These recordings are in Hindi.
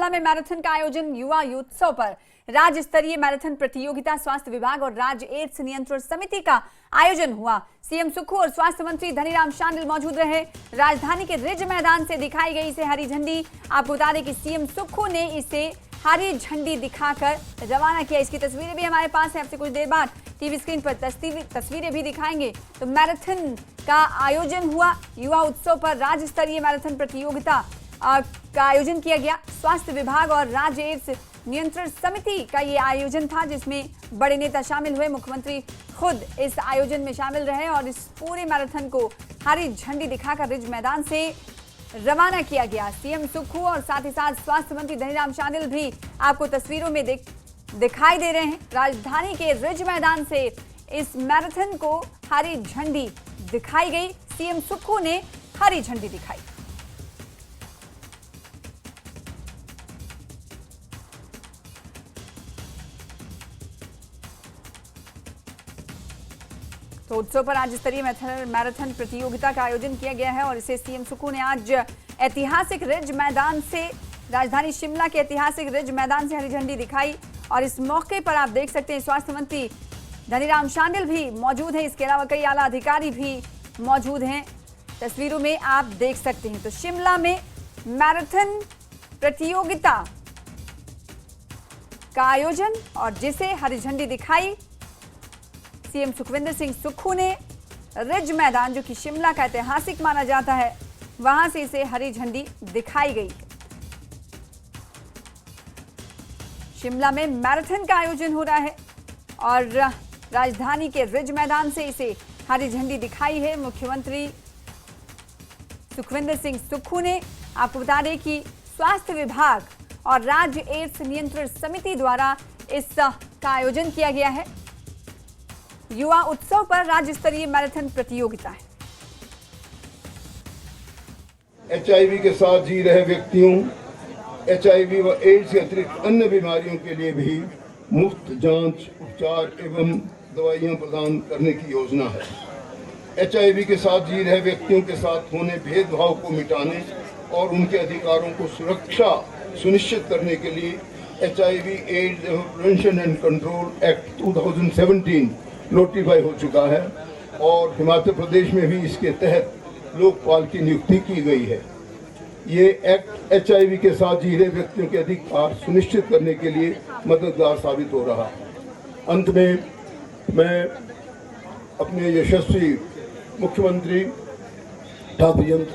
में मैराथन का आयोजन। युवा उत्सव पर राज्य स्तरीय मैराथन प्रतियोगिता स्वास्थ्य विभाग और राज्य एड्स नियंत्रण समिति का आयोजन हुआ। सीएम सुक्खू और स्वास्थ्य मंत्री धनीराम शांडिल मौजूद रहे। राजधानी के रिज मैदान से दिखाई गई इसे हरी झंडी। आपको बता दें कि सीएम सुक्खू ने इसे हरी झंडी दिखाकर रवाना किया। इसकी तस्वीरें भी हमारे पास है। आपसे कुछ देर बाद टीवी स्क्रीन पर तस्वीरें भी दिखाएंगे। तो मैराथन का आयोजन हुआ। युवा उत्सव पर राज्य स्तरीय मैराथन प्रतियोगिता का आयोजन किया गया। स्वास्थ्य विभाग और राज्य एड्स नियंत्रण समिति का ये आयोजन था, जिसमें बड़े नेता शामिल हुए। मुख्यमंत्री खुद इस आयोजन में शामिल रहे और इस पूरे मैराथन को हरी झंडी दिखाकर रिज मैदान से रवाना किया गया। सीएम सुक्खू और साथ ही साथ स्वास्थ्य मंत्री धनीराम शांडिल भी आपको तस्वीरों में दिखाई दे रहे हैं। राजधानी के रिज मैदान से इस मैराथन को हरी झंडी दिखाई गई। सीएम सुक्खू ने हरी झंडी दिखाई। तो उत्सव पर राज्य स्तरीय मैराथन प्रतियोगिता का आयोजन किया गया है और इसे सीएम सुक्खू ने आज ऐतिहासिक रिज मैदान से, राजधानी शिमला के ऐतिहासिक रिज मैदान से हरी झंडी दिखाई। और इस मौके पर आप देख सकते हैं स्वास्थ्य मंत्री धनीराम शांडिल भी मौजूद हैं। इसके अलावा कई आला अधिकारी भी मौजूद हैं, तस्वीरों में आप देख सकते हैं। तो शिमला में मैराथन प्रतियोगिता का आयोजन और जिसे हरी झंडी दिखाई सीएम सुखविंदर सिंह सुक्खू ने। रिज मैदान जो कि शिमला का ऐतिहासिक माना जाता है, वहां से इसे हरी झंडी दिखाई गई। शिमला में मैराथन का आयोजन हो रहा है और राजधानी के रिज मैदान से इसे हरी झंडी दिखाई है मुख्यमंत्री सुखविंदर सिंह सुक्खू ने। आपको बता दें कि स्वास्थ्य विभाग और राज्य एड्स नियंत्रण समिति द्वारा इस का आयोजन किया गया है। युवा उत्सव पर राज्य स्तरीय मैराथन प्रतियोगिता है। एचआईवी के साथ जी रहे व्यक्तियों, एचआईवी व एड्स के अतिरिक्त अन्य बीमारियों के लिए भी मुफ्त जांच, उपचार एवं दवाइयां प्रदान करने की योजना है। एचआईवी के साथ जी रहे व्यक्तियों के साथ होने भेदभाव को मिटाने और उनके अधिकारों को सुरक्षा सुनिश्चित करने के लिए HIV AIDS prevention and control act 2017 notify हो चुका है और हिमाचल प्रदेश में भी इसके तहत लोकपाल की नियुक्ति की गई है। ये एक्ट एचआईवी के साथ जी रहे व्यक्तियों के अधिकार सुनिश्चित करने के लिए मददगार साबित हो रहा है। अंत में मैं अपने यशस्वी मुख्यमंत्री ठाकुर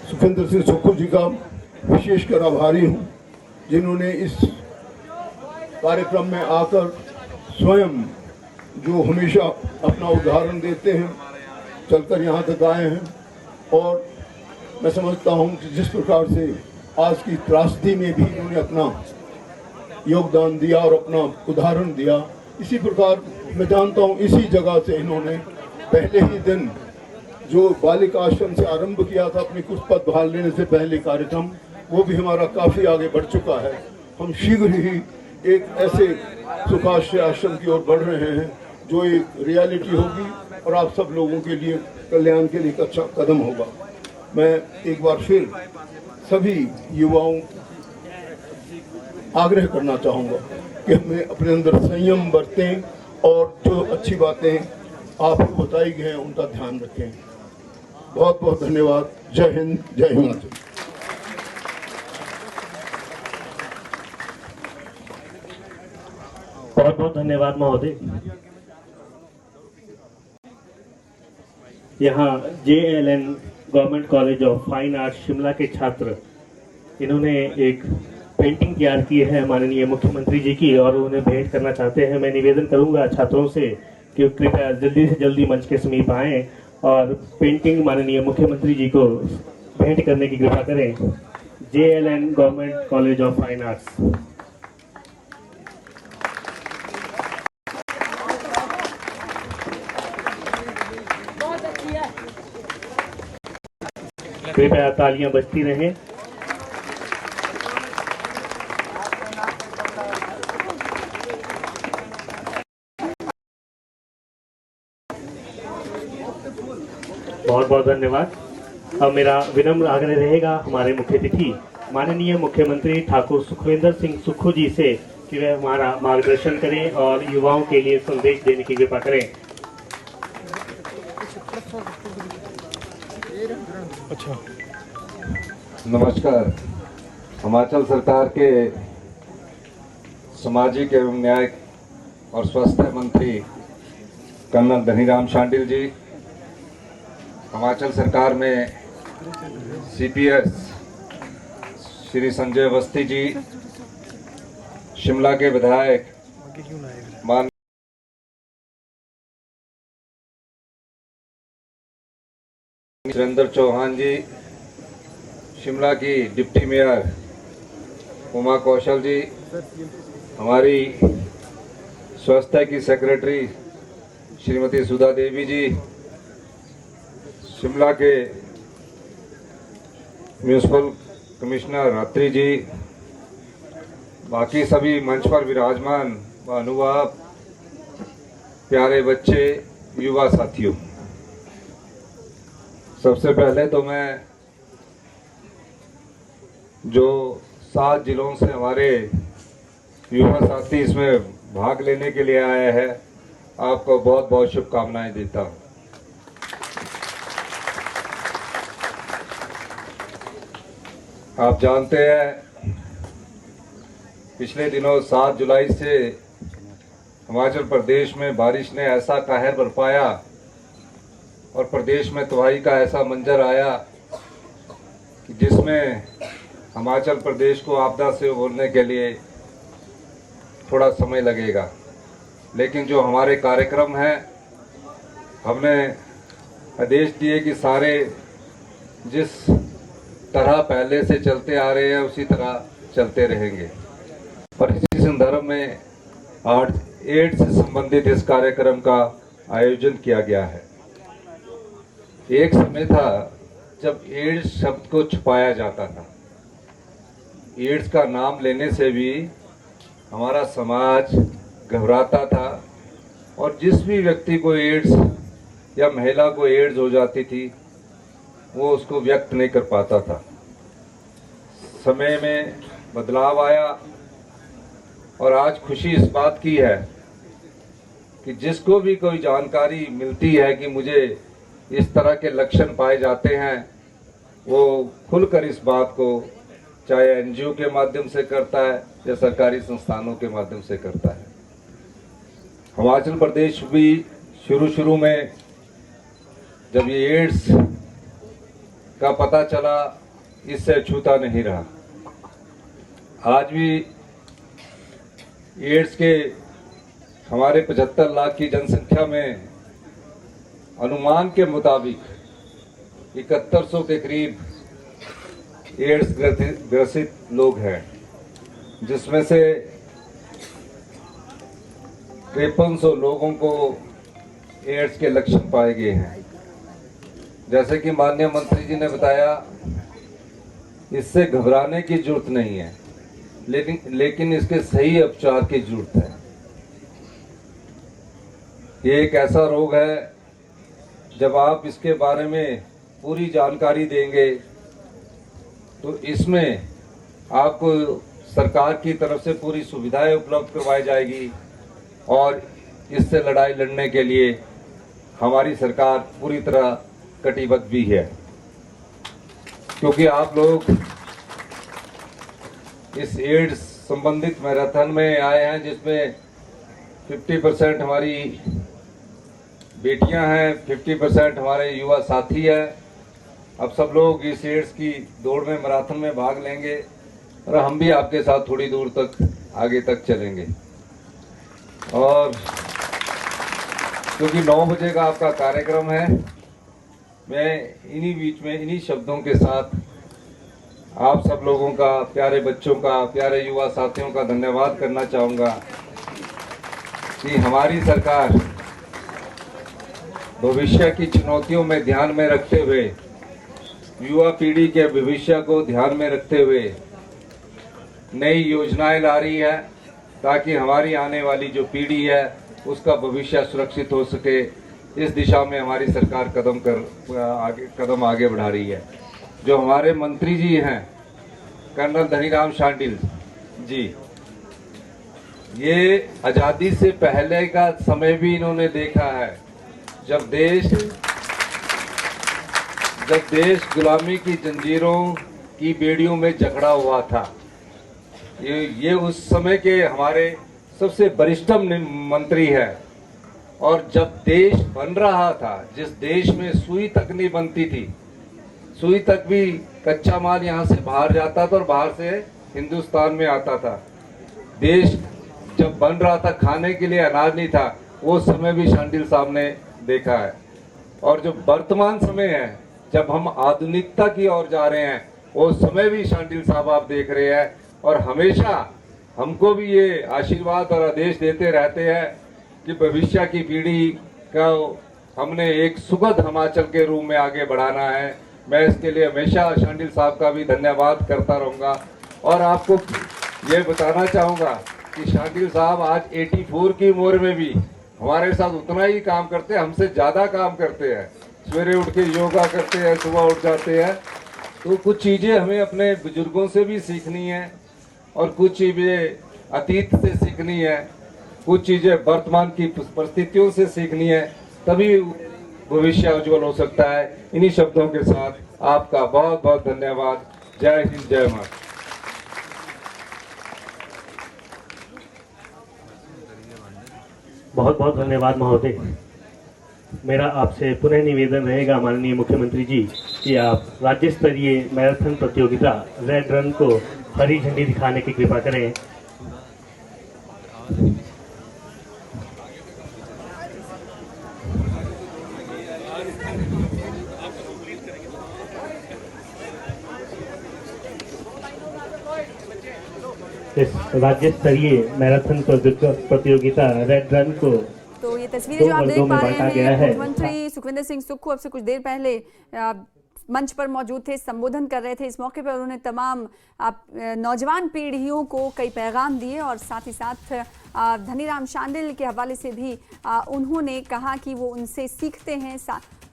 सुखविंदर सिंह सुक्खू जी का विशेषकर आभारी हूँ, जिन्होंने इस कार्यक्रम में आकर स्वयं जो हमेशा अपना उदाहरण देते हैं, चलकर यहाँ तक आए हैं। और मैं समझता हूँ कि जिस प्रकार से आज की त्रासदी में भी उन्होंने अपना योगदान दिया और अपना उदाहरण दिया, इसी प्रकार मैं जानता हूँ इसी जगह से इन्होंने पहले ही दिन जो बालिका आश्रम से आरंभ किया था अपनी कुछ पद बहाल लेने से पहले कार्यक्रम, वो भी हमारा काफ़ी आगे बढ़ चुका है। हम शीघ्र ही एक ऐसे सुखाश्रय आश्रम की ओर बढ़ रहे हैं जो एक रियलिटी होगी और आप सब लोगों के लिए कल्याण के लिए एक अच्छा कदम होगा। मैं एक बार फिर सभी युवाओं आग्रह करना चाहूँगा कि हमें अपने अंदर संयम बरतें और जो अच्छी बातें आपको बताई गई हैं उनका ध्यान रखें। बहुत बहुत धन्यवाद। जय हिंद, जय हिमाचल। बहुत बहुत धन्यवाद महोदय। यहाँ JLN government college of fine arts Shimla के छात्र, इन्होंने एक पेंटिंग तैयार की है माननीय मुख्यमंत्री जी की और उन्हें भेंट करना चाहते हैं। मैं निवेदन करूंगा छात्रों से कि कृपया जल्दी से जल्दी मंच के समीप आएं और पेंटिंग माननीय मुख्यमंत्री जी को भेंट करने की कृपा करें। JLN government college of fine arts. कृपया तालियां बजती रहें। बहुत बहुत धन्यवाद। अब मेरा विनम्र आग्रह रहेगा हमारे मुख्य अतिथि माननीय मुख्यमंत्री ठाकुर सुखविंदर सिंह सुक्खू जी से कि वे हमारा मार्गदर्शन करें और युवाओं के लिए संदेश देने की कृपा करें। नमस्कार। हिमाचल सरकार के सामाजिक एवं न्याय और स्वास्थ्य मंत्री कर्नल धनीराम शांडिल जी, हिमाचल सरकार में सीपीएस श्री संजय अवस्थी जी, शिमला के विधायक मान सुरेंद्र चौहान जी, शिमला की डिप्टी मेयर उमा कौशल जी, हमारी स्वास्थ्य की सेक्रेटरी श्रीमती सुधा देवी जी, शिमला के म्यूनिसिपल कमिश्नर अत्री जी, बाकी सभी मंच पर विराजमान महानुभाव, प्यारे बच्चे, युवा साथियों, सबसे पहले तो मैं जो 7 जिलों से हमारे युवा साथी इसमें भाग लेने के लिए आए हैं, आपको बहुत बहुत शुभकामनाएं देता हूं। आप जानते हैं पिछले दिनों 7 जुलाई से हिमाचल प्रदेश में बारिश ने ऐसा कहर बरपाया और प्रदेश में तबाही का ऐसा मंजर आया कि जिसमें हिमाचल प्रदेश को आपदा से उबरने के लिए थोड़ा समय लगेगा, लेकिन जो हमारे कार्यक्रम हैं, हमने आदेश दिए कि सारे जिस तरह पहले से चलते आ रहे हैं उसी तरह चलते रहेंगे। और इसी संदर्भ में आज एड्स से संबंधित इस कार्यक्रम का आयोजन किया गया है। एक समय था जब एड्स शब्द को छुपाया जाता था। एड्स का नाम लेने से भी हमारा समाज घबराता था और जिस भी व्यक्ति को एड्स या महिला को एड्स हो जाती थी वो उसको व्यक्त नहीं कर पाता था। समय में बदलाव आया और आज खुशी इस बात की है कि जिसको भी कोई जानकारी मिलती है कि मुझे इस तरह के लक्षण पाए जाते हैं, वो खुलकर इस बात को चाहे एनजीओ के माध्यम से करता है या सरकारी संस्थानों के माध्यम से करता है। हिमाचल प्रदेश भी शुरू में जब ये एड्स का पता चला, इससे अछूता नहीं रहा। आज भी एड्स के हमारे 75 लाख की जनसंख्या में अनुमान के मुताबिक 7100 के करीब एड्स ग्रसित लोग हैं, जिसमें से 5300 लोगों को एड्स के लक्षण पाए गए हैं। जैसे कि माननीय मंत्री जी ने बताया, इससे घबराने की जरूरत नहीं है, लेकिन इसके सही उपचार की जरूरत है। ये एक ऐसा रोग है, जब आप इसके बारे में पूरी जानकारी देंगे तो इसमें आपको सरकार की तरफ से पूरी सुविधाएं उपलब्ध करवाई जाएगी और इससे लड़ाई लड़ने के लिए हमारी सरकार पूरी तरह कटिबद्ध भी है। क्योंकि आप लोग इस एड्स संबंधित मैराथन में आए हैं, जिसमें 50% हमारी बेटियां हैं, 50% हमारे युवा साथी हैं। अब सब लोग इस एड्स की दौड़ में मैराथन में भाग लेंगे और हम भी आपके साथ थोड़ी दूर तक आगे तक चलेंगे। और क्योंकि 9 बजे का आपका कार्यक्रम है, मैं इन्हीं बीच में इन्हीं शब्दों के साथ आप सब लोगों का, प्यारे बच्चों का, प्यारे युवा साथियों का धन्यवाद करना चाहूँगा कि हमारी सरकार भविष्य की चुनौतियों में ध्यान में रखते हुए, युवा पीढ़ी के भविष्य को ध्यान में रखते हुए नई योजनाएं ला रही है, ताकि हमारी आने वाली जो पीढ़ी है उसका भविष्य सुरक्षित हो सके। इस दिशा में हमारी सरकार कदम आगे बढ़ा रही है। जो हमारे मंत्री जी हैं, कर्नल धनीराम शांडिल जी। ये आजादी से पहले का समय भी इन्होंने देखा है, जब देश गुलामी की जंजीरों की बेड़ियों में जकड़ा हुआ था। ये उस समय के हमारे सबसे वरिष्ठतम मंत्री है। और जब देश बन रहा था, जिस देश में सुई तक नहीं बनती थी, सुई तक भी कच्चा माल यहाँ से बाहर जाता था और बाहर से हिंदुस्तान में आता था। देश जब बन रहा था, खाने के लिए अनाज नहीं था, वो समय भी शांडिल साहब ने देखा है। और जो वर्तमान समय है, जब हम आधुनिकता की ओर जा रहे हैं, वो समय भी शांडिल साहब आप देख रहे हैं। और हमेशा हमको भी ये आशीर्वाद और आदेश देते रहते हैं कि भविष्य की पीढ़ी का हमने एक सुखद हिमाचल के रूप में आगे बढ़ाना है। मैं इसके लिए हमेशा शांडिल साहब का भी धन्यवाद करता रहूँगा। और आपको ये बताना चाहूँगा कि शांडिल साहब आज 84 की उम्र में भी हमारे साथ उतना ही काम करते हैं, हमसे ज़्यादा काम करते हैं। सवेरे उठ के योगा करते हैं, सुबह उठ जाते हैं। तो कुछ चीज़ें हमें अपने बुजुर्गों से भी सीखनी है और कुछ चीज़ें अतीत से सीखनी है, कुछ चीज़ें वर्तमान की परिस्थितियों से सीखनी है, तभी भविष्य उज्जवल हो सकता है। इन्हीं शब्दों के साथ आपका बहुत बहुत धन्यवाद। जय हिंद, जय भारत। बहुत बहुत धन्यवाद महोदय। मेरा आपसे पुनः निवेदन रहेगा माननीय मुख्यमंत्री जी कि आप राज्य स्तरीय मैराथन प्रतियोगिता रेड रन को हरी झंडी दिखाने की कृपा करें। इस राज्य स्तरीय मैराथन प्रतियोगिता रेड रन को तो ये तस्वीरें जो आप देख पा रहे हैं, है। मुख्यमंत्री सुखविंदर सिंह सुक्खू अब से कुछ देर पहले मंच पर मौजूद थे, संबोधन कर रहे थे। इस मौके पर उन्होंने तमाम नौजवान पीढ़ियों को कई पैगाम दिए और साथ ही साथ धनीराम शांडिल के हवाले से भी उन्होंने कहा कि वो उनसे सीखते हैं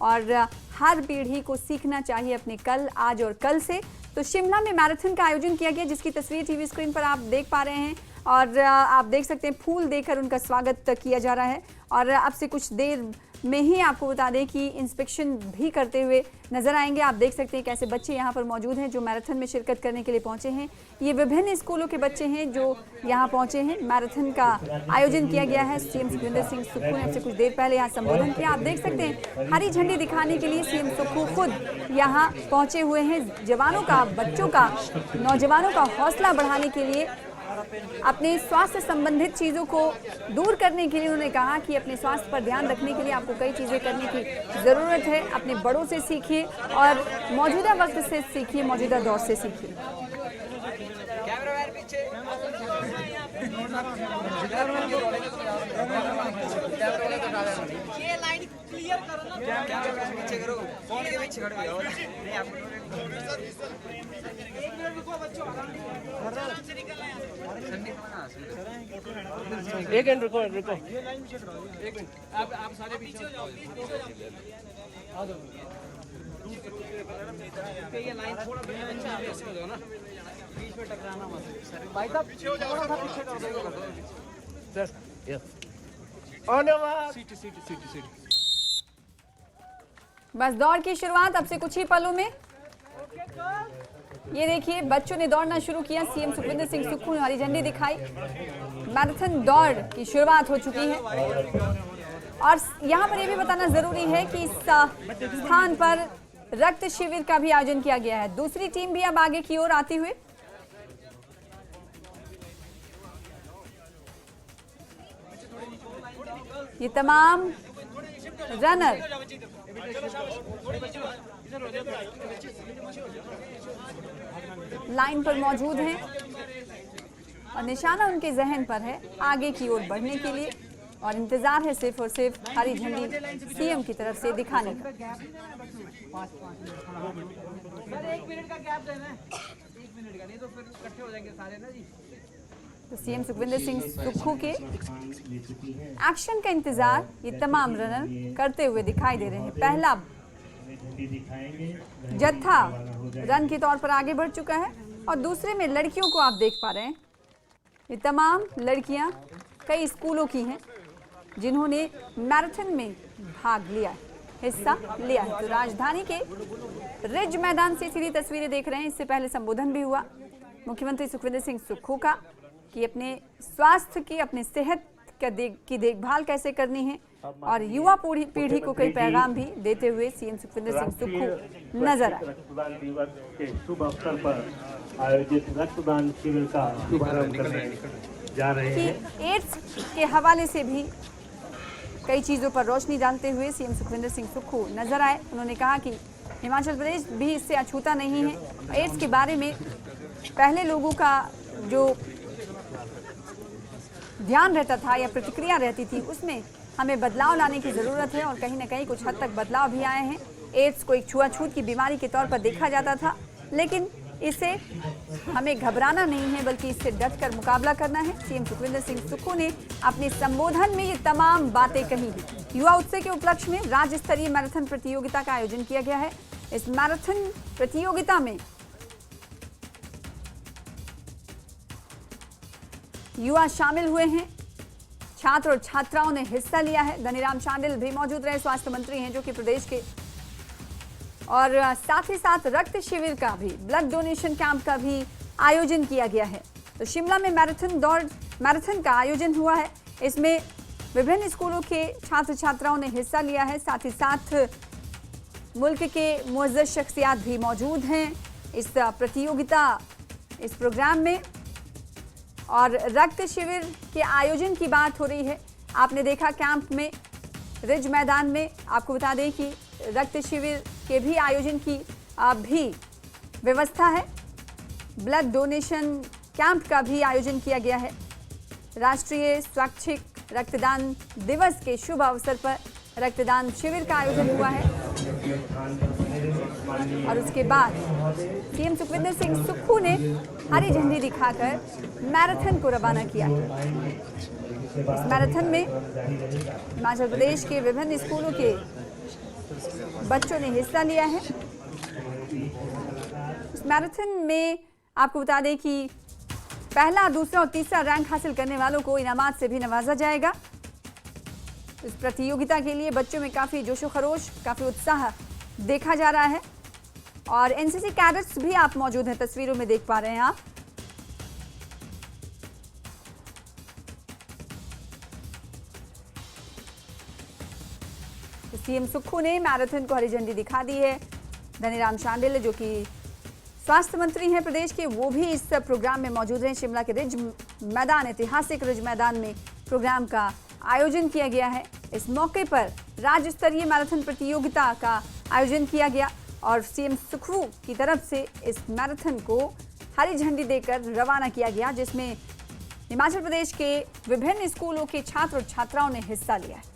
और हर पीढ़ी को सीखना चाहिए अपने कल, आज और कल से। तो शिमला में मैराथन का आयोजन किया गया, जिसकी तस्वीर टीवी स्क्रीन पर आप देख पा रहे हैं और आप देख सकते हैं फूल देकर उनका स्वागत किया जा रहा है। और अब से कुछ देर में ही आपको बता दें कि इंस्पेक्शन भी करते हुए नजर आएंगे। आप देख सकते हैं कैसे बच्चे यहाँ पर मौजूद हैं जो मैराथन में शिरकत करने के लिए पहुंचे हैं। ये विभिन्न स्कूलों के बच्चे हैं जो यहाँ पहुंचे हैं। मैराथन का आयोजन किया गया है। सीएम सुखविंदर सिंह सुक्खू ने अब से कुछ देर पहले यहाँ संबोधन किया। आप देख सकते हैं हरी झंडी दिखाने के लिए सीएम सुक्खू खुद यहाँ पहुंचे हुए हैं। जवानों का, बच्चों का, नौजवानों का हौसला बढ़ाने के लिए, अपने स्वास्थ्य संबंधित चीज़ों को दूर करने के लिए उन्होंने कहा कि अपने स्वास्थ्य पर ध्यान रखने के लिए आपको कई चीज़ें करने की ज़रूरत है। अपने बड़ों से सीखिए और मौजूदा वक्त से सीखिए, मौजूदा दौर से सीखिए। एक मिनट रुको एक मिनट, आप सारे पीछे हो जाओ। ये लाइन थोड़ा पीछे हो जाओ ना, बीच में टकराना मत। भाई साहब पीछे हो जाओ, थोड़ा सा पीछे कर दो सर। Yes, seat. बस दौड़ की शुरुआत अब से कुछ ही पलों में। ये देखिए बच्चों ने दौड़ना शुरू किया। सीएम सुखविंदर सिंह सुक्खू ने हरी झंडी दिखाई। मैराथन दौड़ की शुरुआत हो चुकी है और यहाँ पर यह भी बताना जरूरी है कि इस स्थान पर रक्त शिविर का भी आयोजन किया गया है। दूसरी टीम भी अब आगे की ओर आती हुई। ये तमाम रनर लाइन पर मौजूद हैं और निशाना उनके जहन पर है आगे की ओर बढ़ने के लिए और इंतजार है सिर्फ और सिर्फ हरी झंडी सीएम की तरफ से दिखाने का। तो सीएम सुखविंदर सिंह सुक्खू के एक्शन का इंतजार ये तमाम रनर करते हुए दिखाई दे रहे हैं। पहला जत्था रन के तौर पर आगे बढ़ चुका है और दूसरे में लड़कियों को आप देख पा रहे हैं। ये तमाम लड़कियां कई स्कूलों की हैं जिन्होंने मैराथन में भाग लिया है, हिस्सा लिया है। तो राजधानी के रिज मैदान से सीधी तस्वीरें देख रहे हैं। इससे पहले संबोधन भी हुआ मुख्यमंत्री सुखविंदर सिंह सुक्खू का कि अपने स्वास्थ्य की, अपने सेहत की देखभाल कैसे करनी है, और युवा पीढ़ी को कई पैगाम भी देते हुए सीएम सुखविंदर सिंह सुक्खू नजर आए। रक्तदान दिवस के शुभ अवसर पर आयोजित रक्तदान शिविर का शुभारंभ करने जा रहे हैं कि एड्स के हवाले से भी कई चीज़ों पर रोशनी डालते हुए सीएम सुखविंदर सिंह सुक्खू नजर आए। उन्होंने कहा कि हिमाचल प्रदेश भी इससे अछूता नहीं है। एड्स के बारे में पहले लोगों का जो ध्यान रहता था या प्रतिक्रिया रहती थी, उसमें हमें बदलाव लाने की ज़रूरत है और कहीं ना कहीं कुछ हद तक बदलाव भी आए हैं। एड्स को एक छुआछूत की बीमारी के तौर पर देखा जाता था, लेकिन इसे हमें घबराना नहीं है बल्कि इससे डटकर मुकाबला करना है। सीएम सुखविंदर सिंह सुक्खू ने अपने संबोधन में ये तमाम बातें कही। युवा उत्सव के उपलक्ष्य में राज्य स्तरीय मैराथन प्रतियोगिता का आयोजन किया गया है। इस मैराथन प्रतियोगिता में युवा शामिल हुए हैं, छात्र और छात्राओं ने हिस्सा लिया है। धनीराम शांडिल भी मौजूद रहे, स्वास्थ्य मंत्री हैं जो कि प्रदेश के, और साथ ही साथ रक्त शिविर का भी, ब्लड डोनेशन कैंप का भी आयोजन किया गया है। तो शिमला में मैराथन का आयोजन हुआ है। इसमें विभिन्न स्कूलों के छात्र छात्राओं ने हिस्सा लिया है। साथ ही साथ मुल्क के मुअज़्ज़ज़ शख्सियात भी मौजूद हैं इस प्रतियोगिता, इस प्रोग्राम में। और रक्त शिविर के आयोजन की बात हो रही है। आपने देखा कैंप में, रिज मैदान में, आपको बता दें कि रक्त शिविर के भी आयोजन की भी व्यवस्था है। ब्लड डोनेशन कैंप का भी आयोजन किया गया है। राष्ट्रीय स्वैच्छिक रक्तदान दिवस के शुभ अवसर पर रक्तदान शिविर का आयोजन हुआ है। और उसके बाद सीएम सुखविंदर सिंह सुक्खू ने हरी झंडी दिखाकर मैराथन को रवाना किया। इस मैराथन में हिमाचल प्रदेश के विभिन्न स्कूलों के बच्चों ने हिस्सा लिया है। इस मैराथन में आपको बता दें कि पहला, दूसरा और तीसरा रैंक हासिल करने वालों को इनामात से भी नवाजा जाएगा। इस प्रतियोगिता के लिए बच्चों में काफ़ी जोशो खरोश, काफ़ी उत्साह देखा जा रहा है। और एनसीसी कैडेट्स भी आप मौजूद हैं, तस्वीरों में देख पा रहे हैं आप। सीएम सुक्खू ने मैराथन को हरी झंडी दिखा दी है। धनीराम शांडिल जो कि स्वास्थ्य मंत्री हैं प्रदेश के, वो भी इस प्रोग्राम में मौजूद हैं। शिमला के रिज मैदान, ऐतिहासिक रिज मैदान में प्रोग्राम का आयोजन किया गया है। इस मौके पर राज्य स्तरीय मैराथन प्रतियोगिता का आयोजन किया गया और सीएम सुक्खू की तरफ से इस मैराथन को हरी झंडी देकर रवाना किया गया, जिसमें हिमाचल प्रदेश के विभिन्न स्कूलों के छात्र और छात्राओं ने हिस्सा लिया है।